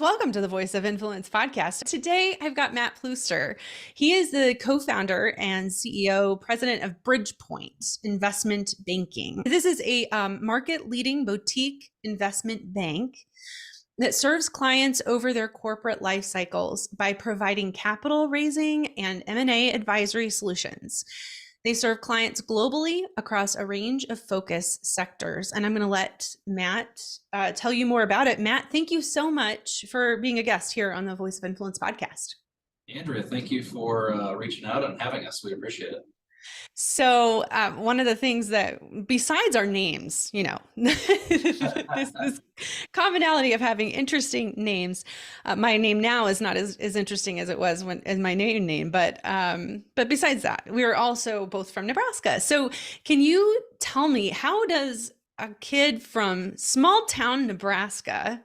Welcome to the Voice of Influence podcast. Today, I've got Matt Plooster. He is the co-founder and CEO, president of Bridgepoint Investment Banking. This is a market-leading boutique investment bank that serves clients over their corporate life cycles by providing capital raising and M&A advisory solutions. They serve clients globally across a range of focus sectors. And I'm going to let Matt tell you more about it. Matt, thank you so much for being a guest here on the Voice of Influence podcast. Andrea, thank you for reaching out and having us. We appreciate it. So one of the things that, besides our names, this commonality of having interesting names, my name now is not as interesting as it was as my name, but besides that, we are also both from Nebraska. So can you tell me, how does a kid from small town Nebraska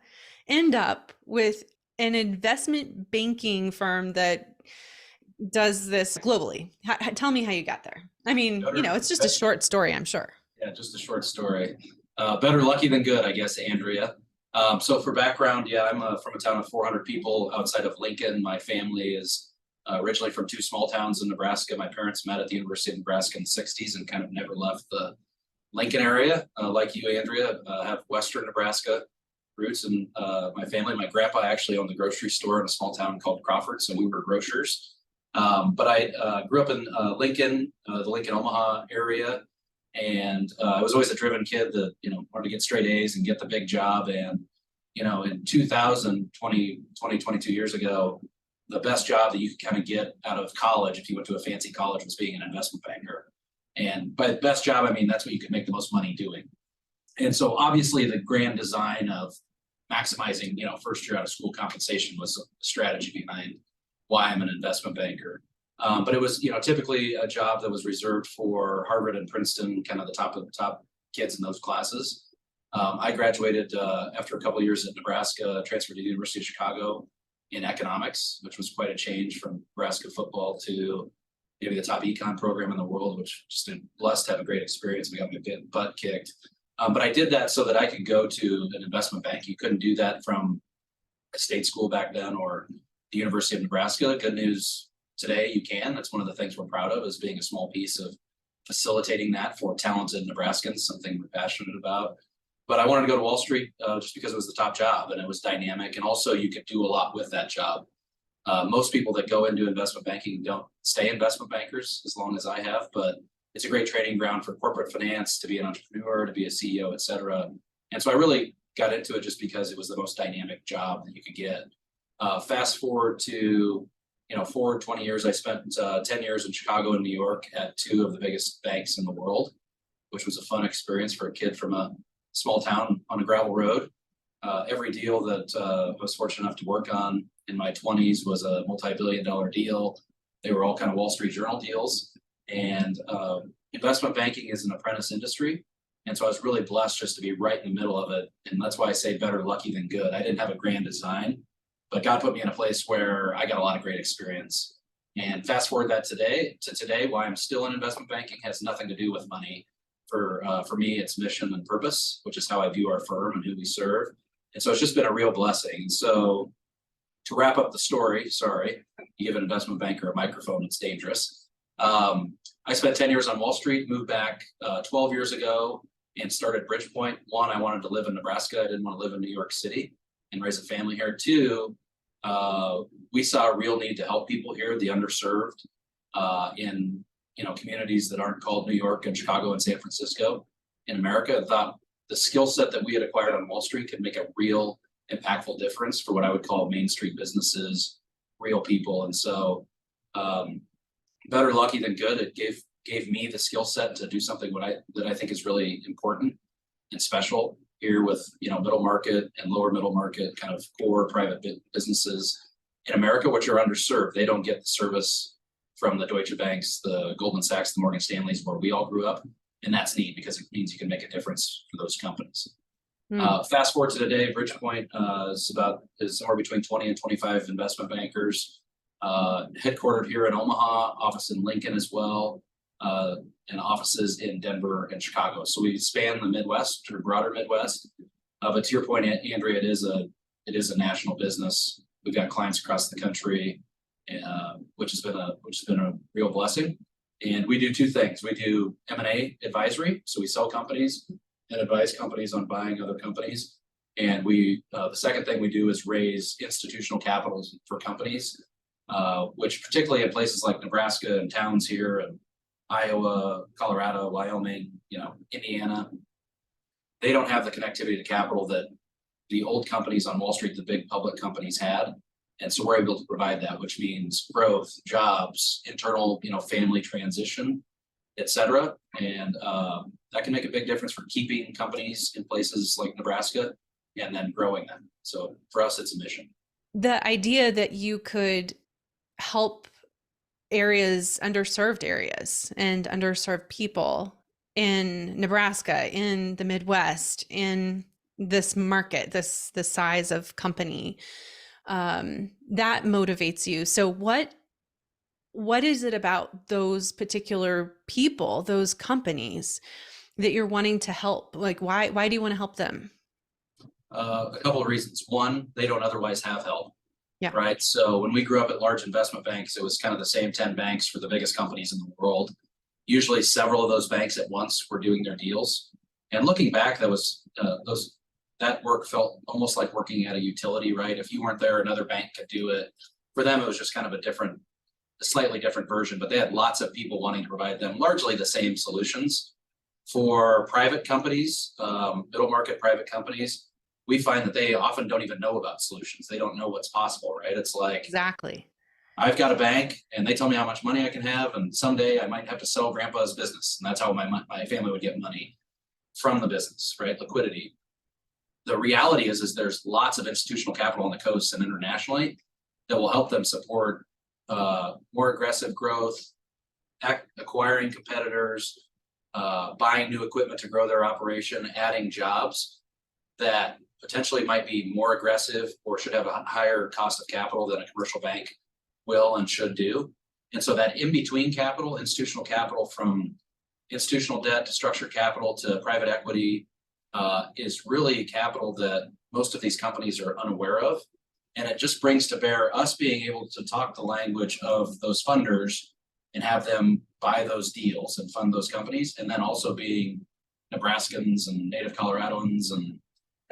end up with an investment banking firm that does this globally? Tell me how you got there. I mean, it's just a short story, I'm sure. Yeah, just a short story. Better lucky than good, I guess, Andrea. So for background, I'm from a town of 400 people outside of Lincoln. My family is originally from two small towns in Nebraska. My parents met at the University of Nebraska in the 60s and kind of never left the Lincoln area. Like you, Andrea, have Western Nebraska roots. And my family, my grandpa actually owned the grocery store in a small town called Crawford, so we were grocers. But I grew up in Lincoln, the Lincoln-Omaha area, and I was always a driven kid that, wanted to get straight A's and get the big job. And, in 2000, 22 years ago, the best job that you could kind of get out of college, if you went to a fancy college, was being an investment banker. And by best job, I mean, that's what you could make the most money doing. And so obviously the grand design of maximizing, first year out of school compensation was a strategy behind why I'm an investment banker. But it was, typically a job that was reserved for Harvard and Princeton, kind of the top kids in those classes. I graduated after a couple of years at Nebraska, transferred to the University of Chicago in economics, which was quite a change from Nebraska football to maybe the top econ program in the world, which just been blessed to have a great experience. We got my butt kicked. But I did that so that I could go to an investment bank. You couldn't do that from a state school back then or the University of Nebraska. Good news today, you can. That's one of the things we're proud of, is being a small piece of facilitating that for talented Nebraskans, something we're passionate about. But I wanted to go to Wall Street just because it was the top job and it was dynamic. And also you could do a lot with that job. Most people that go into investment banking don't stay investment bankers as long as I have, but it's a great training ground for corporate finance, to be an entrepreneur, to be a CEO, et cetera. And so I really got into it just because it was the most dynamic job that you could get. Fast forward to, 20 years, I spent 10 years in Chicago and New York at two of the biggest banks in the world, which was a fun experience for a kid from a small town on a gravel road. Every deal that I was fortunate enough to work on in my 20s was a multi-billion-dollar deal. They were all kind of Wall Street Journal deals. And investment banking is an apprentice industry. And so I was really blessed just to be right in the middle of it. And that's why I say better lucky than good. I didn't have a grand design, but God put me in a place where I got a lot of great experience. And fast forward that today, why I'm still in investment banking has nothing to do with money. For me, it's mission and purpose, which is how I view our firm and who we serve. And so it's just been a real blessing. So to wrap up the story, sorry, you give an investment banker a microphone, it's dangerous. I spent 10 years on Wall Street, moved back 12 years ago and started Bridgepoint. One, I wanted to live in Nebraska. I didn't want to live in New York City and raise a family here. Two, we saw a real need to help people here, the underserved, in communities that aren't called New York and Chicago and San Francisco in America. I thought the skill set that we had acquired on Wall Street could make a real impactful difference for what I would call Main Street businesses, real people. And so better lucky than good. It gave me the skill set to do something that I think is really important and special here with middle market and lower middle market kind of core private businesses in America, which are underserved. They don't get the service from the Deutsche Banks, the Goldman Sachs, the Morgan Stanleys, where we all grew up. And that's neat because it means you can make a difference for those companies. Fast forward to today, Bridgepoint is somewhere between 20 and 25 investment bankers, headquartered here in Omaha, office in Lincoln as well, and offices in Denver and Chicago. So we span the Midwest or broader Midwest. But to your point, Andrea, it is a it is a national business. We've got clients across the country, which has been a real blessing. And we do two things. We do M&A advisory, so we sell companies and advise companies on buying other companies. And the second thing we do is raise institutional capital for companies, which particularly in places like Nebraska and towns here and Iowa, Colorado, Wyoming, Indiana, they don't have the connectivity to capital that the old companies on Wall Street, the big public companies had. And so we're able to provide that, which means growth, jobs, internal, family transition, et cetera. And that can make a big difference for keeping companies in places like Nebraska and then growing them. So for us, it's a mission. The idea that you could help underserved areas and underserved people in Nebraska, in the Midwest, in this market, this size of company, that motivates you. So what is it about those particular people, those companies that you're wanting to help? Like, why do you want to help them? A couple of reasons. One, they don't otherwise have help. Yeah. Right. So when we grew up at large investment banks, it was kind of the same 10 banks for the biggest companies in the world. Usually several of those banks at once were doing their deals. And looking back, that work felt almost like working at a utility, right? If you weren't there, another bank could do it. For them, it was just kind of a slightly different version, but they had lots of people wanting to provide them largely the same solutions. For private companies, middle market private companies, we find that they often don't even know about solutions. They don't know what's possible, right? It's like, exactly. I've got a bank and they tell me how much money I can have. And someday I might have to sell grandpa's business. And that's how my family would get money from the business, right? Liquidity. The reality is there's lots of institutional capital on the coast and internationally that will help them support more aggressive growth, acquiring competitors, buying new equipment to grow their operation, adding jobs that potentially might be more aggressive or should have a higher cost of capital than a commercial bank will and should do. And so that in-between capital, institutional capital, from institutional debt to structured capital to private equity, is really capital that most of these companies are unaware of. And it just brings to bear us being able to talk the language of those funders and have them buy those deals and fund those companies. And then also being Nebraskans and native Coloradoans and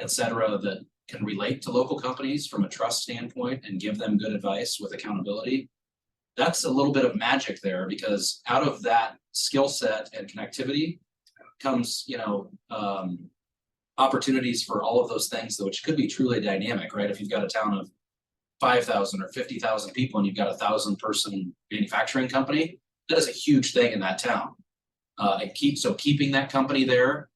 et cetera, that can relate to local companies from a trust standpoint and give them good advice with accountability. That's a little bit of magic there, because out of that skill set and connectivity comes, opportunities for all of those things, which could be truly dynamic, right? If you've got a town of 5,000 or 50,000 people and you've got 1,000-person manufacturing company, that is a huge thing in that town. Keeping that company there,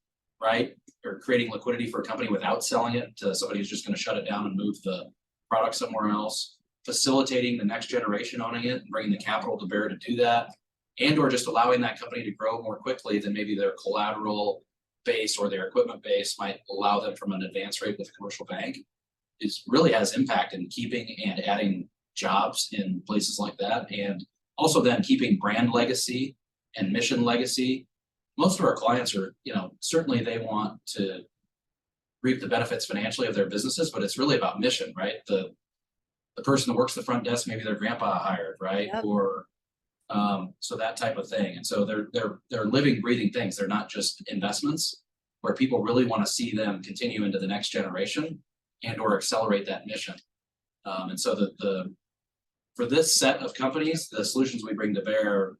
right? Or creating liquidity for a company without selling it to somebody who's just going to shut it down and move the product somewhere else, facilitating the next generation owning it and bringing the capital to bear to do that, and or just allowing that company to grow more quickly than maybe their collateral base or their equipment base might allow them from an advance rate with a commercial bank, really has impact in keeping and adding jobs in places like that. And also then keeping brand legacy and mission legacy. Most of our clients are, certainly they want to reap the benefits financially of their businesses, but it's really about mission, right? The person that works the front desk, maybe their grandpa hired, right? Yep. Or so that type of thing. And so they're living, breathing things. They're not just investments where people really want to see them continue into the next generation and or accelerate that mission. And so for this set of companies, the solutions we bring to bear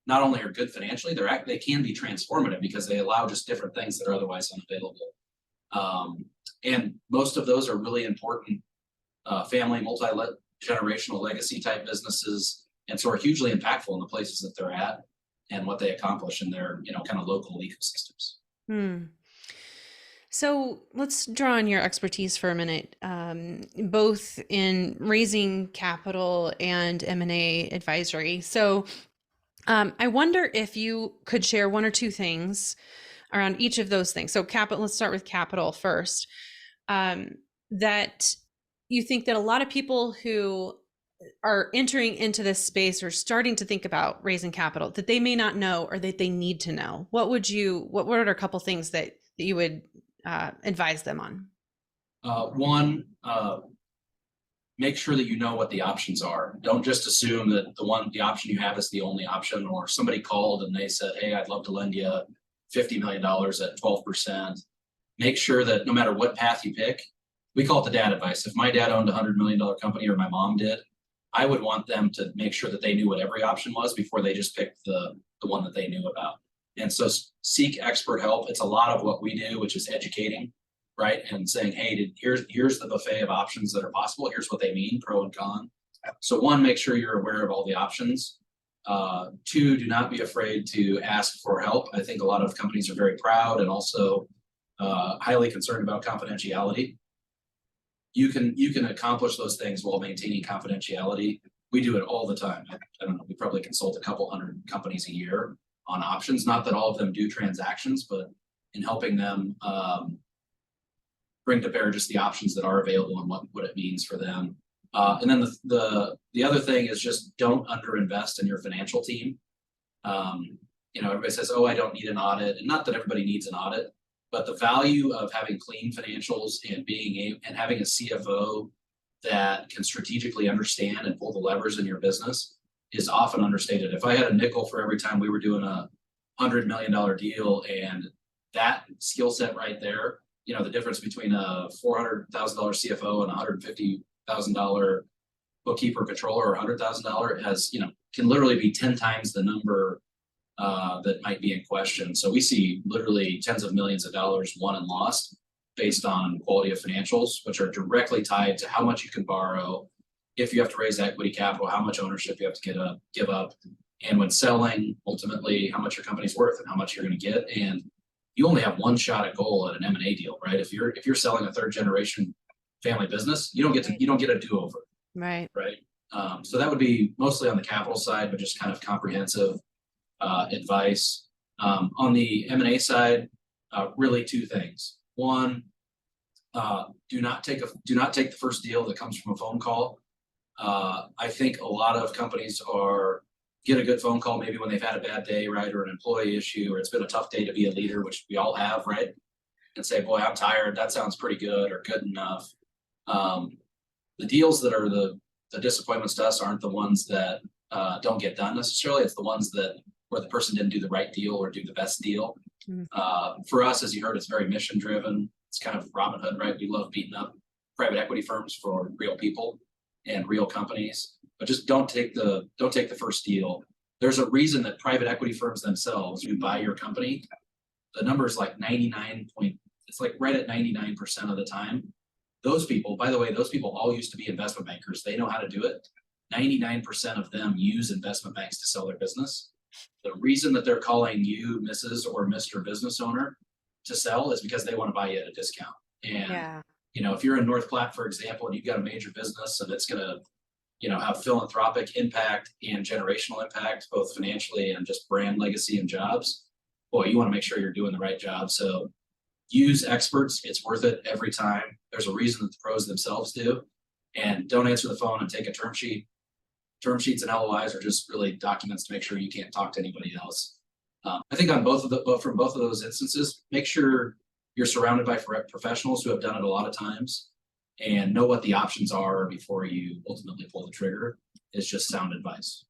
not only are good financially, they can be transformative because they allow just different things that are otherwise unavailable. And most of those are really important family, multi-generational legacy type businesses. And so are hugely impactful in the places that they're at and what they accomplish in their, kind of local ecosystems. So let's draw on your expertise for a minute, both in raising capital and M&A advisory. So I wonder if you could share one or two things around each of those things. So let's start with capital first. That you think that a lot of people who are entering into this space or starting to think about raising capital that they may not know or that they need to know, what are a couple things that you would advise them on? One, make sure that you know what the options are. Don't just assume that the option you have is the only option, or somebody called and they said, hey, I'd love to lend you $50 million at 12%. Make sure that no matter what path you pick, we call it the dad advice. If my dad owned a $100 million company, or my mom did, I would want them to make sure that they knew what every option was before they just picked the one that they knew about. And so seek expert help. It's a lot of what we do, which is educating, right? And saying, hey, here's the buffet of options that are possible. Here's what they mean, pro and con. So one, make sure you're aware of all the options. Two, do not be afraid to ask for help. I think a lot of companies are very proud and also highly concerned about confidentiality. You can accomplish those things while maintaining confidentiality. We do it all the time. I don't know, we probably consult a couple hundred companies a year on options. Not that all of them do transactions, but in helping them bring to bear just the options that are available and what it means for them. And then the other thing is just don't underinvest in your financial team. Everybody says, oh, I don't need an audit. And not that everybody needs an audit, but the value of having clean financials and having a CFO that can strategically understand and pull the levers in your business is often understated. If I had a nickel for every time we were doing a $100 million deal, and that skill set right there, the difference between a $400,000 CFO and a $150,000 bookkeeper, controller, or $100,000 can literally be 10 times the number that might be in question. So we see literally tens of millions of dollars won and lost based on quality of financials, which are directly tied to how much you can borrow, if you have to raise equity capital, how much ownership you have to give up, and when selling, ultimately, how much your company's worth and how much you're going to get. And you only have one shot at goal at an M&A deal, right? If you're selling a third generation family business, you don't get a do-over, right? So that would be mostly on the capital side, but just kind of comprehensive advice. On the M&A side, really two things. One, do not take the first deal that comes from a phone call. I think a lot of companies get a good phone call maybe when they've had a bad day, right, or an employee issue, or it's been a tough day to be a leader, which we all have, right? And say, boy, I'm tired. That sounds pretty good or good enough. The deals that are the disappointments to us aren't the ones that don't get done necessarily. It's the ones where the person didn't do the right deal or do the best deal. Mm-hmm. For us, as you heard, it's very mission driven. It's kind of Robin Hood, right? We love beating up private equity firms for real people and real companies, but just don't take the first deal. There's a reason that private equity firms themselves, who buy your company, the number is like it's like right at 99% of the time. Those people, by the way, all used to be investment bankers. They know how to do it. 99% of them use investment banks to sell their business. The reason that they're calling you Mrs. or Mr. Business Owner to sell is because they want to buy you at a discount. And if you're in North Platte, for example, and you've got a major business and it's going to have philanthropic impact and generational impact, both financially and just brand legacy and jobs, boy, you want to make sure you're doing the right job. So use experts. It's worth it every time. There's a reason that the pros themselves do. And don't answer the phone and take a term sheet. Term sheets and LOIs are just really documents to make sure you can't talk to anybody else. I think from both of those instances, make sure you're surrounded by professionals who have done it a lot of times and know what the options are before you ultimately pull the trigger. It's just sound advice.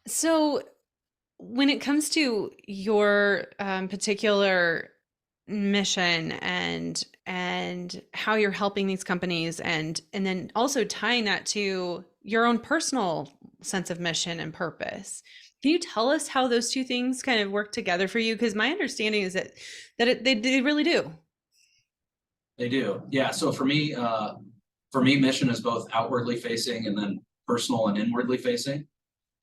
So when it comes to your particular mission and how you're helping these companies and then also tying that to your own personal sense of mission and purpose, can you tell us how those two things kind of work together for you? Because my understanding is that they really do. They do. Yeah. So for me, mission is both outwardly facing and then personal and inwardly facing.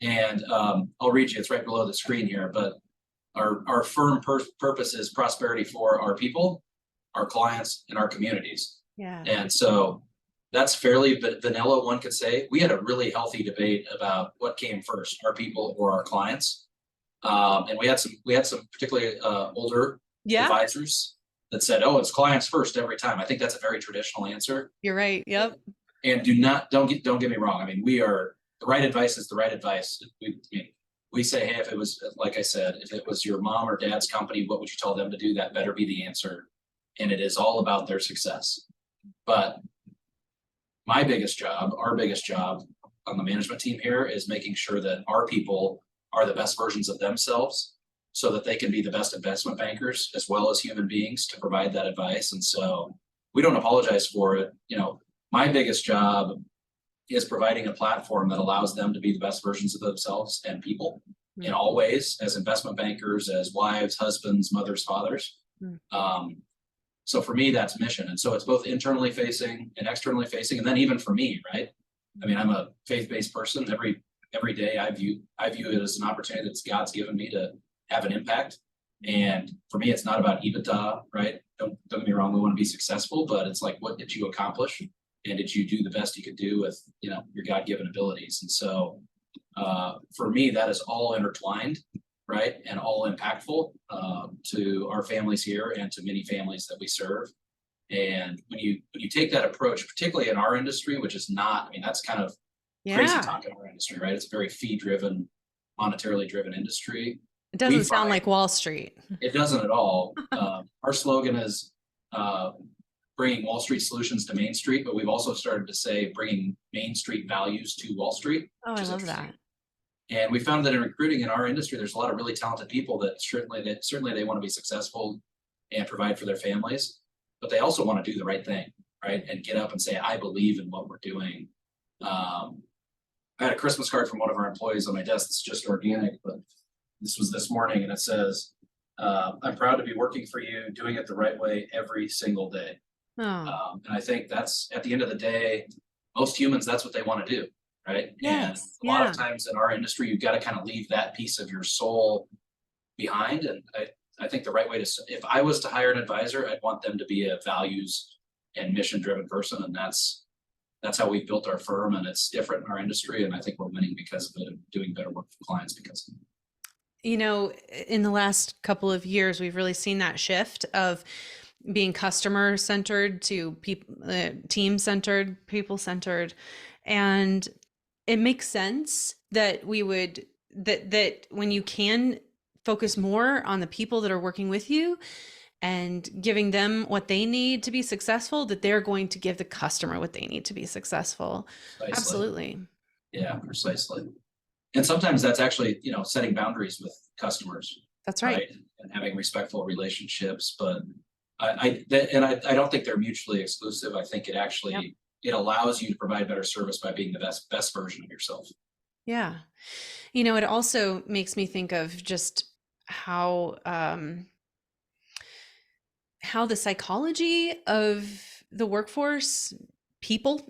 And I'll read you, it's right below the screen here, but our firm purpose is prosperity for our people, our clients, and our communities. Yeah. And so that's fairly vanilla, one could say. We had a really healthy debate about what came first, our people or our clients. And we had some particularly older advisors that said, "Oh, it's clients first every time." I think that's a very traditional answer. You're right. Yep. And don't get me wrong. I mean, the right advice is the right advice. We say, hey, if it was, like I said, if it was your mom or dad's company, what would you tell them to do? That better be the answer. and it is all about their success. But my biggest job, our biggest job on the management team here is making sure that our people are the best versions of themselves so that they can be the best investment bankers as well as human beings to provide that advice. And so we don't apologize for it. You know, my biggest job is providing a platform that allows them to be the best versions of themselves and people in all ways, as investment bankers, as wives, husbands, mothers, fathers. So for me, that's mission. And so it's both internally facing and externally facing. And then even for me, right? I mean, I'm a faith-based person. Every day I view it as an opportunity that God's given me to have an impact. And for me, it's not about EBITDA, right? Don't get me wrong, we want to be successful, but it's like, what did you accomplish? And did you do the best you could do with, you know, your God-given abilities? And so for me, that is all intertwined, right? And all impactful to our families here and to many families that we serve. And when you take that approach, particularly in our industry, which is not, I mean, that's kind of crazy talk in our industry, right? It's a very fee-driven, monetarily driven industry. It doesn't sound like Wall Street. It doesn't at all. Our slogan is bringing Wall Street solutions to Main Street, but we've also started to say bringing Main Street values to Wall Street. Oh, I love that. And we found that in recruiting in our industry, there's a lot of really talented people that certainly they want to be successful and provide for their families, but they also want to do the right thing, right? And get up and say, I believe in what we're doing. I had a Christmas card from one of our employees on my desk. It's just organic, but this was this morning, and it says, I'm proud to be working for you, doing it the right way every single day. And I think that's, at the end of the day, most humans, that's what they want to do, right? Yes. And a lot of times in our industry, you've got to kind of leave that piece of your soul behind. And I think the right way to, if I was to hire an advisor, I'd want them to be a values and mission driven person. And that's how we've built our firm, and it's different in our industry. And I think we're winning because of it and doing better work for clients because of it. You know, in the last couple of years, we've really seen that shift of being customer centered to people, team centered, people centered. And it makes sense that we would, that when you can focus more on the people that are working with you and giving them what they need to be successful, that they're going to give the customer what they need to be successful. Precisely. Absolutely. Yeah, precisely. And sometimes that's actually, you know, setting boundaries with customers. That's right. And having respectful relationships. But I don't think they're mutually exclusive. I think it actually, it allows you to provide better service by being the best version of yourself. Yeah. You know, it also makes me think of just how the psychology of the workforce, people,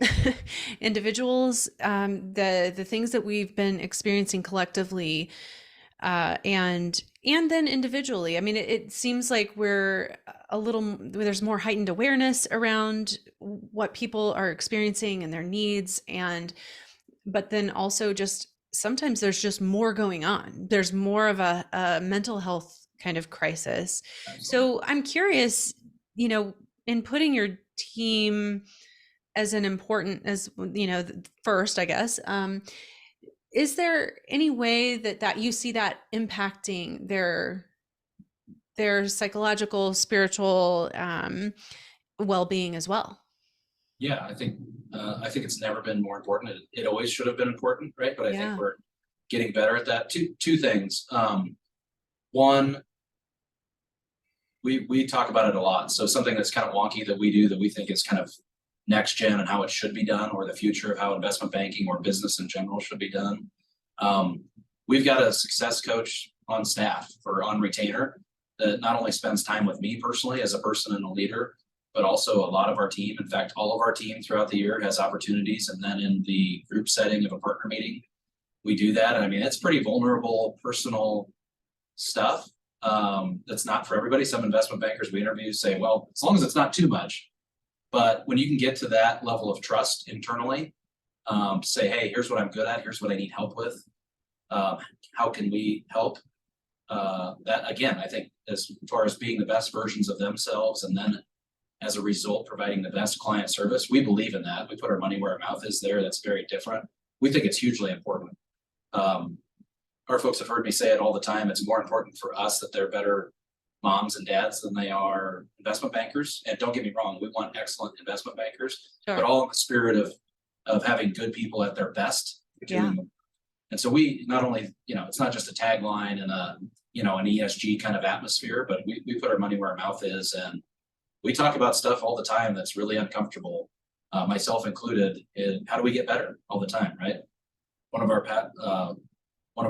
individuals, the things that we've been experiencing collectively, and then individually. I mean, it seems like there's more heightened awareness around what people are experiencing and their needs, but then also just sometimes there's just more going on. There's more of a mental health kind of crisis. Absolutely. So I'm curious, you know, in putting your team as first, I guess, is there any way that you see that impacting their psychological, spiritual well-being as well? Yeah, I think it's never been more important. It always should have been important, right? But I think we're getting better at that. Two things. One, we talk about it a lot. So something that's kind of wonky that we do that we think is kind of next gen and how it should be done, or the future of how investment banking or business in general should be done. We've got a success coach on staff on retainer that not only spends time with me personally as a person and a leader, but also a lot of our team. In fact, all of our team throughout the year has opportunities. And then in the group setting of a partner meeting, we do that. I mean, it's pretty vulnerable, personal stuff. That's not for everybody. Some investment bankers we interview say, well, as long as it's not too much. But when you can get to that level of trust internally, say, hey, here's what I'm good at. Here's what I need help with. How can we help? That, again, I think as far as being the best versions of themselves, and then as a result, providing the best client service, we believe in that. We put our money where our mouth is there. That's very different. We think it's hugely important. Our folks have heard me say it all the time. It's more important for us that they're better moms and dads than they are investment bankers. And don't get me wrong, we want excellent investment bankers, but Sure. all in the spirit of having good people at their best. Yeah. And so we not only, it's not just a tagline and an ESG kind of atmosphere, but we put our money where our mouth is. And we talk about stuff all the time that's really uncomfortable, myself included, in how do we get better all the time, right? One of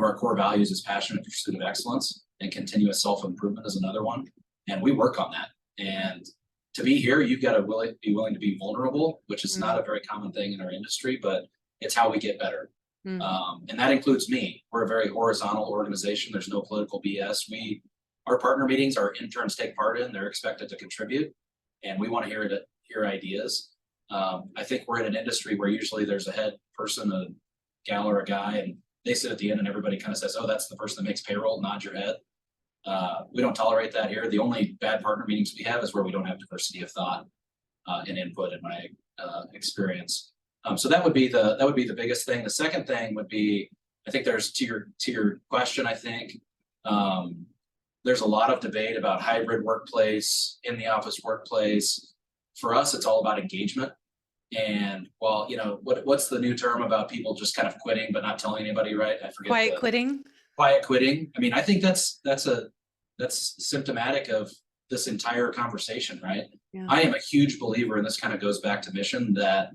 our core values is passionate pursuit of excellence, and continuous self-improvement is another one. And we work on that. And to be here, you've got to be willing to be vulnerable, which is not a very common thing in our industry, but it's how we get better. And that includes me. We're a very horizontal organization. There's no political BS. Our partner meetings, our interns take part in. They're expected to contribute, and we want to hear ideas. I think we're in an industry where usually there's a head person, a gal or a guy, and they sit at the end and everybody kind of says, oh, that's the person that makes payroll, nod your head. We don't tolerate that here. The only bad partner meetings we have is where we don't have diversity of thought and input, in my experience. So that would be the biggest thing. The second thing would be, I think there's to your question, I think there's a lot of debate about hybrid workplace, in the office workplace. For us, it's all about engagement. And what's the new term about people just kind of quitting but not telling anybody, right? I forget. Quiet quitting. Quiet quitting. I mean, I think that's symptomatic of this entire conversation, right? Yeah. I am a huge believer, and this kind of goes back to mission, that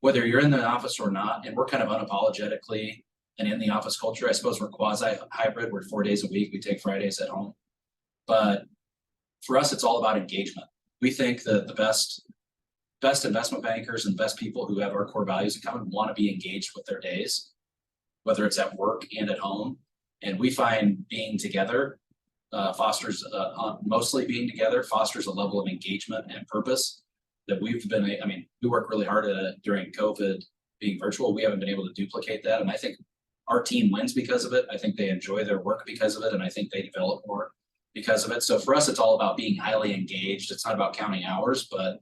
whether you're in the office or not, and we're kind of unapologetically and in the office culture, I suppose we're quasi-hybrid, we're 4 days a week, we take Fridays at home. But for us, it's all about engagement. We think that the best investment bankers and best people who have our core values in common want to be engaged with their days, whether it's at work and at home. And we find being together fosters a level of engagement and purpose that we work really hard at it during COVID being virtual. We haven't been able to duplicate that. And I think our team wins because of it. I think they enjoy their work because of it. And I think they develop more because of it. So for us, it's all about being highly engaged. It's not about counting hours, but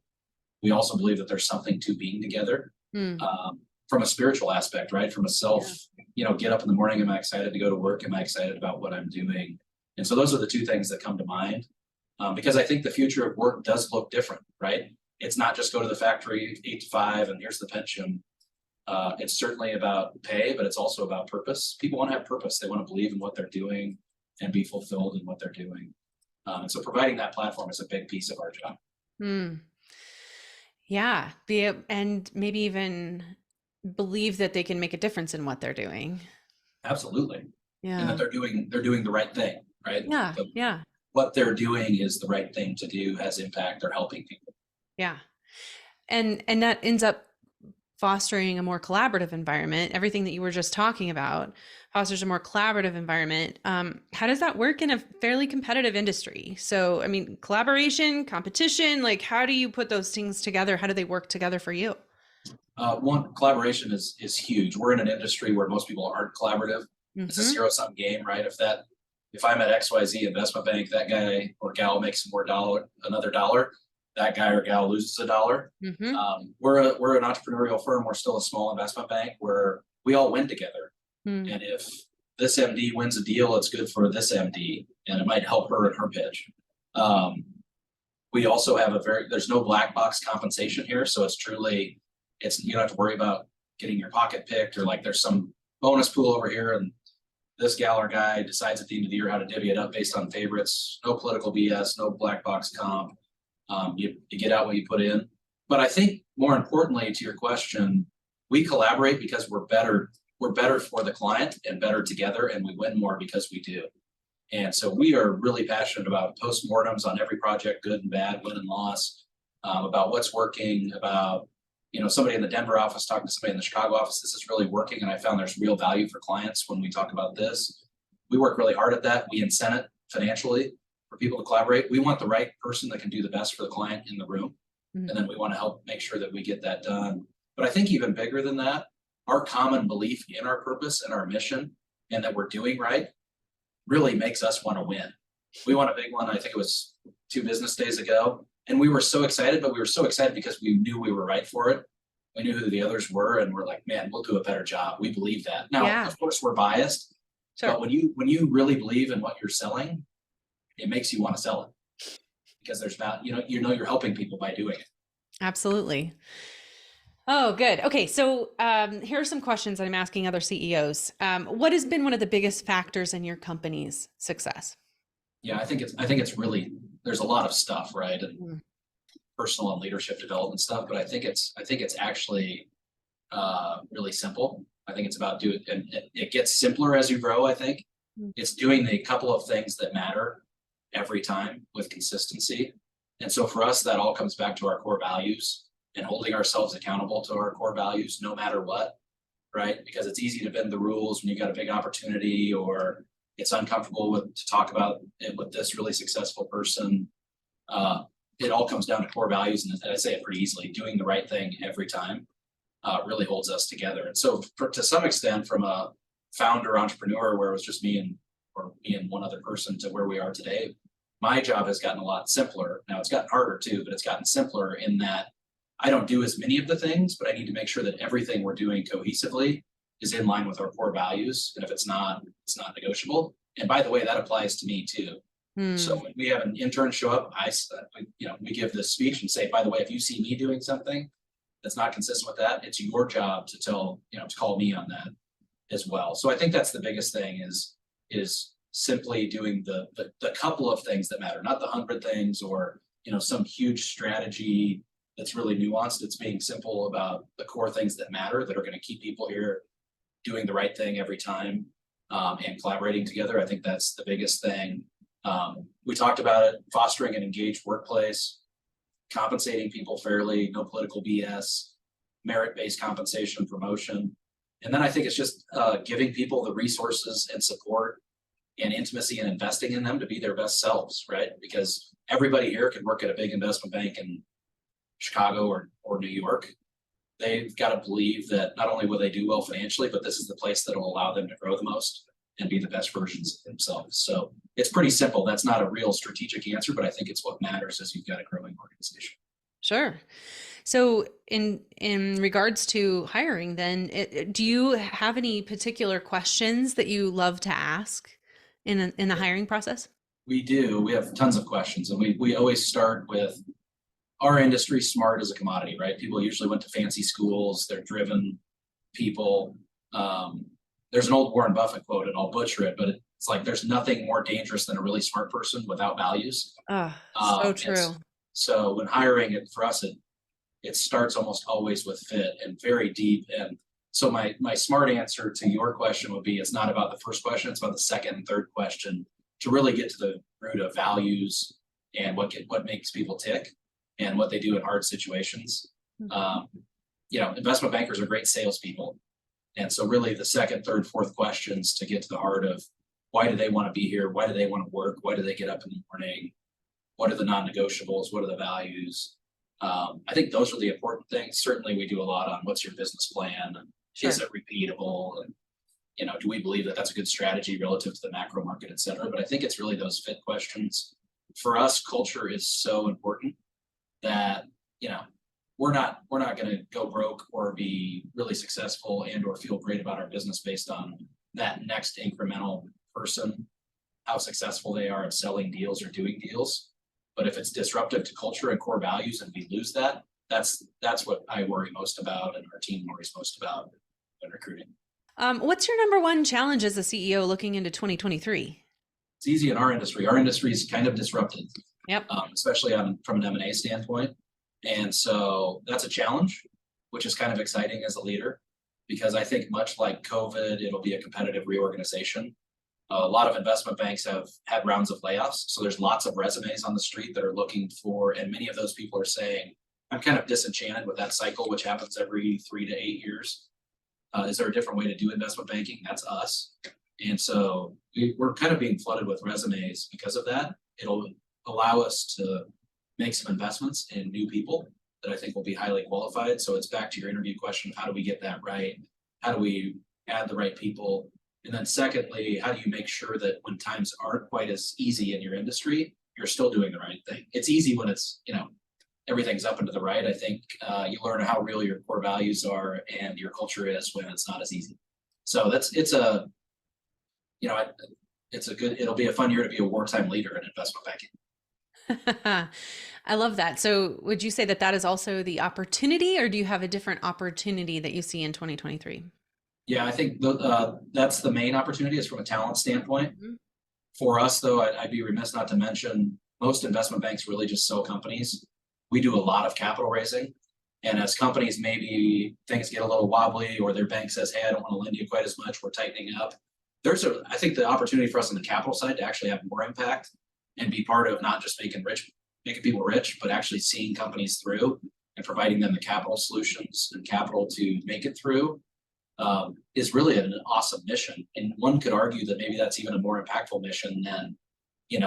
we also believe that there's something to being together from a spiritual aspect, right? From a self, get up in the morning. Am I excited to go to work? Am I excited about what I'm doing? And so those are the two things that come to mind, because I think the future of work does look different, right? It's not just go to the factory 8 to 5 and here's the pension. It's certainly about pay, but it's also about purpose. People want to have purpose. They want to believe in what they're doing and be fulfilled in what they're doing. And so providing that platform is a big piece of our job. Yeah. And maybe even believe that they can make a difference in what they're doing. Absolutely. Yeah. And that they're doing the right thing, right? Yeah. What they're doing is the right thing to do, has impact, they're helping people. Yeah. And that ends up fostering a more collaborative environment. Everything that you were just talking about fosters a more collaborative environment. How does that work in a fairly competitive industry? So, I mean, collaboration, competition, like how do you put those things together? How do they work together for you? One, collaboration is huge. We're in an industry where most people aren't collaborative. It's a zero-sum game, right? If I'm at XYZ investment bank, that guy or gal makes another dollar, that guy or gal loses a dollar. We're an entrepreneurial firm. We're still a small investment bank where we all win together. And if this MD wins a deal, it's good for this MD, and it might help her in her pitch. We also have there's no black box compensation here. So you don't have to worry about getting your pocket picked, or like there's some bonus pool over here and this gal or guy decides at the end of the year how to divvy it up based on favorites. No political BS, no black box comp. You get out what you put in. But I think more importantly to your question, we collaborate because we're better for the client and better together, and we win more because we do. And so we are really passionate about postmortems on every project, good and bad, win and loss, about what's working, about somebody in the Denver office talking to somebody in the Chicago office. This is really working, and I found there's real value for clients when we talk about this. We work really hard at that. We incent it financially for people to collaborate. We want the right person that can do the best for the client in the room. And then we want to help make sure that we get that done. But I think even bigger than that, our common belief in our purpose and our mission and that we're doing right really makes us want to win. We won a big one, I think it was 2 business days ago. And we were so excited, but we were so excited because we knew we were right for it. We knew who the others were, and we're like, man, we'll do a better job. We believe that. Now, of course, we're biased, but when you really believe in what you're selling, it makes you want to sell it. because there's not, you're helping people by doing it. Absolutely. Oh, good. Okay, so here are some questions that I'm asking other CEOs. What has been one of the biggest factors in your company's success? Yeah, I think it's really, there's a lot of stuff, right? And Mm. personal and leadership development stuff, but I think it's actually really simple. I think it's about doing, and it gets simpler as you grow. I think Mm. it's doing the couple of things that matter every time with consistency. And so for us, that all comes back to our core values and holding ourselves accountable to our core values, no matter what, right? Because it's easy to bend the rules when you got a big opportunity, or it's uncomfortable to talk about it with this really successful person. Uh, it all comes down to core values, and I say it pretty easily: doing the right thing every time really holds us together. And so, to some extent, from a founder entrepreneur where it was just me and one other person, to where we are today, my job has gotten a lot simpler. Now it's gotten harder too, but it's gotten simpler in that I don't do as many of the things, but I need to make sure that everything we're doing cohesively is in line with our core values. And if it's not, it's not negotiable. And by the way, that applies to me too. So Mm. when we have an intern show up, we give this speech and say, by the way, if you see me doing something that's not consistent with that, it's your job to to call me on that as well. So I think that's the biggest thing is simply doing the couple of things that matter, not the 100 things or some huge strategy that's really nuanced. It's being simple about the core things that matter, that are going to keep people here doing the right thing every time, and collaborating together. I think that's the biggest thing. We talked about it: fostering an engaged workplace, compensating people fairly, no political BS, merit-based compensation, promotion. And then I think it's just giving people the resources and support and intimacy and investing in them to be their best selves, right? Because everybody here can work at a big investment bank in Chicago or New York. They've got to believe that not only will they do well financially, but this is the place that will allow them to grow the most and be the best versions of themselves. So it's pretty simple. That's not a real strategic answer, but I think it's what matters as you've got a growing organization. Sure. So in regards to hiring, then, do you have any particular questions that you love to ask in the hiring process? We do. We have tons of questions, and we always start with our industry. Smart as a commodity, right? People usually went to fancy schools. They're driven people. There's an old Warren Buffett quote, and I'll butcher it, but it's like there's nothing more dangerous than a really smart person without values. Oh, so It's true. so when hiring it for us, it starts almost always with fit and very deep. And so my smart answer to your question would be: it's not about the first question, it's about the second and third question, to really get to the root of values and what makes people tick and what they do in hard situations. Um, Investment bankers are great salespeople. And so really the second, third, fourth questions to get to the heart of why do they want to be here? Why do they want to work? Why do they get up in the morning? What are the non-negotiables? What are the values? I think those are the important things. Certainly we do a lot on what's your business plan, and is Sure. it repeatable? And, do we believe that that's a good strategy relative to the macro market, et cetera? But I think it's really those fit questions. For us, culture is so important that, we're not going to go broke or be really successful and or feel great about our business based on that next incremental person, how successful they are at selling deals or doing deals. But if it's disruptive to culture and core values and we lose that, that's what I worry most about, and our team worries most about in recruiting. What's your number one challenge as a CEO looking into 2023? It's easy in our industry. Our industry is kind of disrupted, Yep. especially from an M&A standpoint. And so that's a challenge, which is kind of exciting as a leader, because I think much like COVID, it'll be a competitive reorganization. A lot of investment banks have had rounds of layoffs. So there's lots of resumes on the street that are looking for, and many of those people are saying, I'm kind of disenchanted with that cycle, which happens every 3 to 8 years. Is there a different way to do investment banking? That's us. And so we're kind of being flooded with resumes because of that. It'll allow us to make some investments in new people that I think will be highly qualified. So it's back to your interview question of how do we get that right? How do we add the right people? And then secondly, how do you make sure that when times aren't quite as easy in your industry, you're still doing the right thing? It's easy when it's, everything's up and to the right. I think you learn how real your core values are and your culture is when it's not as easy. So it'll be a fun year to be a wartime leader in investment banking. I love that. So, would you say that that is also the opportunity, or do you have a different opportunity that you see in 2023? Yeah, I think that's the main opportunity is from a talent standpoint. Mhm. For us, though, I'd be remiss not to mention most investment banks really just sell companies. We do a lot of capital raising. And as companies, maybe things get a little wobbly or their bank says, hey, I don't want to lend you quite as much, we're tightening up. I think the opportunity for us on the capital side to actually have more impact and be part of not just making people rich, but actually seeing companies through and providing them the capital solutions and capital to make it through is really an awesome mission. And one could argue that maybe that's even a more impactful mission than,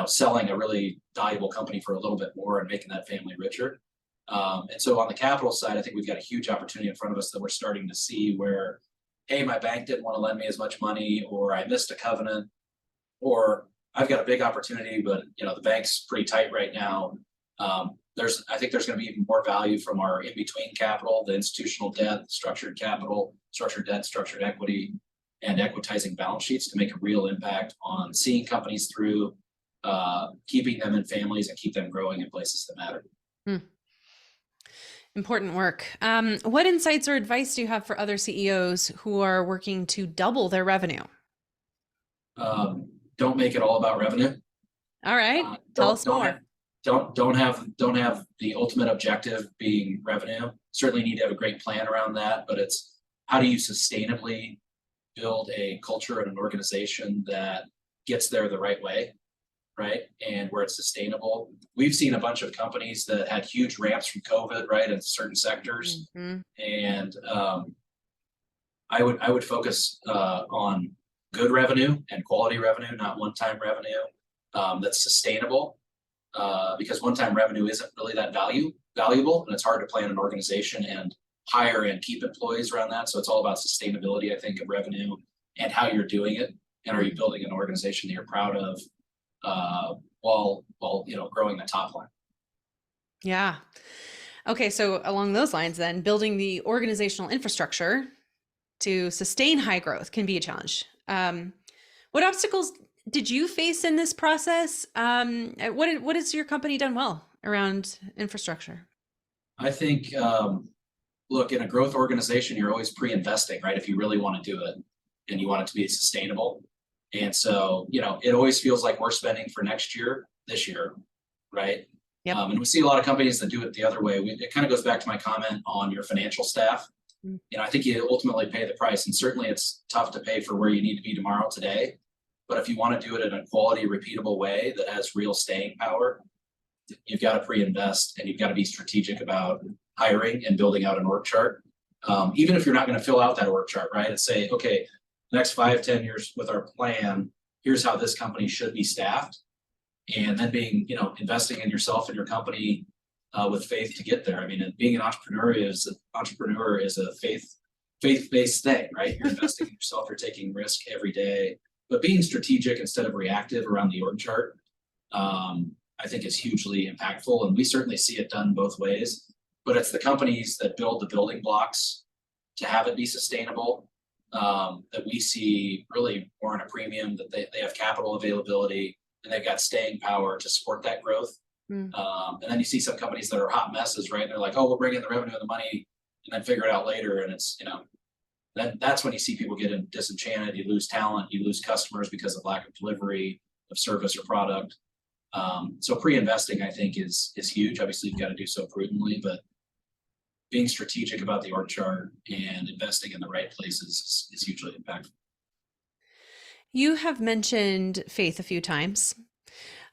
selling a really valuable company for a little bit more and making that family richer. And so on the capital side, I think we've got a huge opportunity in front of us that we're starting to see where, hey, my bank didn't want to lend me as much money, or I missed a covenant, or I've got a big opportunity, but the bank's pretty tight right now. I think there's going to be even more value from our in-between capital, the institutional debt, structured capital, structured debt, structured equity, and equitizing balance sheets to make a real impact on seeing companies through, keeping them in families and keep them growing in places that matter. Hmm. Important work. What insights or advice do you have for other CEOs who are working to double their revenue? Don't make it all about revenue. All right, tell Don't us don't more. have don't have the ultimate objective being revenue. Certainly need to have a great plan around that, but it's how do you sustainably build a culture and an organization that gets there the right way, right? And where it's sustainable. We've seen a bunch of companies that had huge ramps from COVID, right, in certain sectors, Mhm. and I would focus on good revenue and quality revenue, not one-time revenue that's sustainable. Because one-time revenue isn't really that valuable, and it's hard to plan an organization and hire and keep employees around that. So it's all about sustainability, I think, of revenue and how you're doing it, and are you building an organization that you're proud of while growing the top line. Yeah. Okay, so along those lines, then building the organizational infrastructure to sustain high growth can be a challenge. What obstacles did you face in this process? What has your company done well around infrastructure? I think, look, in a growth organization, you're always pre-investing, right? If you really want to do it and you want it to be sustainable. And so, it always feels like we're spending for this year, right? Yep. And we see a lot of companies that do it the other way. It kind of goes back to my comment on your financial staff. Mm. I think you ultimately pay the price, and certainly it's tough to pay for where you need to be tomorrow, today. But if you want to do it in a quality, repeatable way that has real staying power, you've got to pre-invest and you've got to be strategic about hiring and building out an org chart. Even if you're not going to fill out that org chart, right? And say, okay, next 5-10 years with our plan, here's how this company should be staffed. And then investing in yourself and your company with faith to get there. I mean, and being an entrepreneur is a faith-based thing, right? You're investing in yourself, you're taking risk every day, but being strategic instead of reactive around the org chart, I think is hugely impactful. And we certainly see it done both ways, but it's the companies that build the building blocks to have it be sustainable that we see really more in a premium, that they have capital availability and they've got staying power to support that growth. Mm. And then you see some companies that are hot messes, right? They're like, oh, we'll bring in the revenue and the money and then figure it out later. And it's, that's when you see people get disenchanted. You lose talent, you lose customers because of lack of delivery of service or product. So pre-investing, I think, is huge. Obviously, you've got to do so prudently, but being strategic about the org chart and investing in the right places is hugely impactful. You have mentioned faith a few times.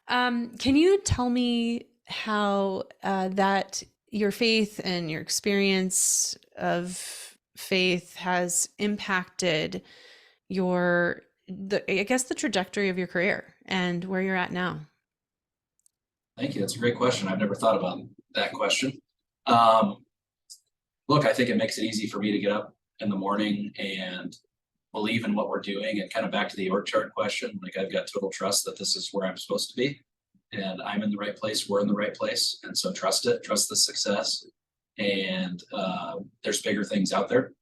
Can you tell me how that your faith and your experience of faith has impacted the trajectory of your career and where you're at now? Thank you. That's a great question. I've never thought about that question. Look, I think it makes it easy for me to get up in the morning and believe in what we're doing, and kind of back to the org chart question, like I've got total trust that this is where I'm supposed to be and I'm in the right place, we're in the right place. And so trust the success. And there's bigger things out there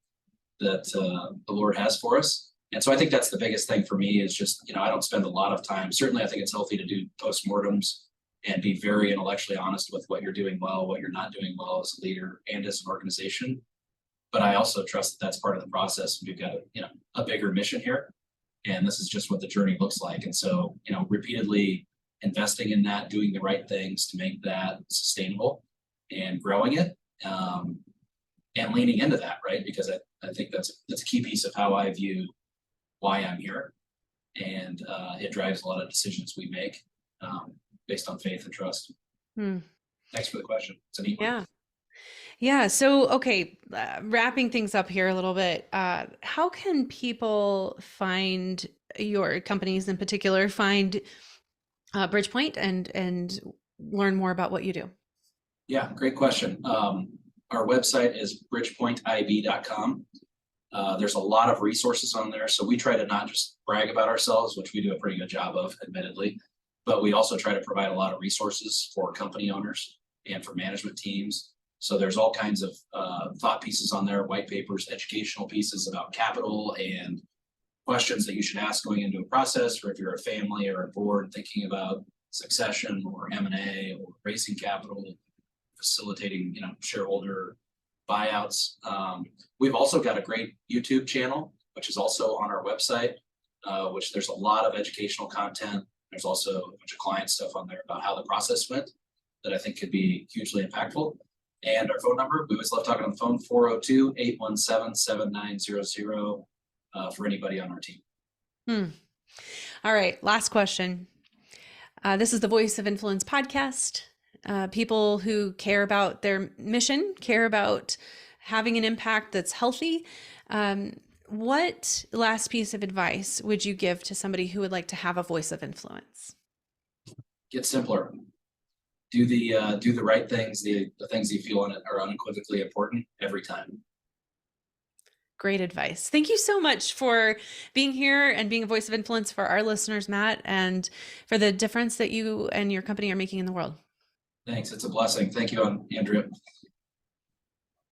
that the Lord has for us. And so I think that's the biggest thing for me is just, I don't spend a lot of time. Certainly I think it's healthy to do postmortems and be very intellectually honest with what you're doing well, what you're not doing well as a leader and as an organization. But I also trust that that's part of the process. We've got a bigger mission here, and this is just what the journey looks like. And so, repeatedly investing in that, doing the right things to make that sustainable and growing it, and leaning into that, right? Because I think that's a key piece of how I view why I'm here. And it drives a lot of decisions we make based on faith and trust. Thanks for the question. It's a neat one. Yeah. Yeah. So, okay, wrapping things up here a little bit, how can people find your companies in particular, find Bridgepoint and learn more about what you do? Yeah, great question. Our website is bridgepointib.com. There's a lot of resources on there. So we try to not just brag about ourselves, which we do a pretty good job of, admittedly, but we also try to provide a lot of resources for company owners and for management teams. So there's all kinds of thought pieces on there, white papers, educational pieces about capital and questions that you should ask going into a process, or if you're a family or a board thinking about succession or M&A or raising capital, facilitating, shareholder buyouts. We've also got a great YouTube channel, which is also on our website, which there's a lot of educational content. There's also a bunch of client stuff on there about how the process went that I think could be hugely impactful. And our phone number, we always love talking on the phone, 402-817-7900 for anybody on our team. All right, last question. This is the Voice of Influence podcast. People who care about their mission, care about having an impact that's healthy. What last piece of advice would you give to somebody who would like to have a voice of influence? Get simpler. Do the right things, the things you feel are unequivocally important every time. Great advice. Thank you so much for being here and being a voice of influence for our listeners, Matt, and for the difference that you and your company are making in the world. Thanks. It's a blessing. Thank you, Andrea.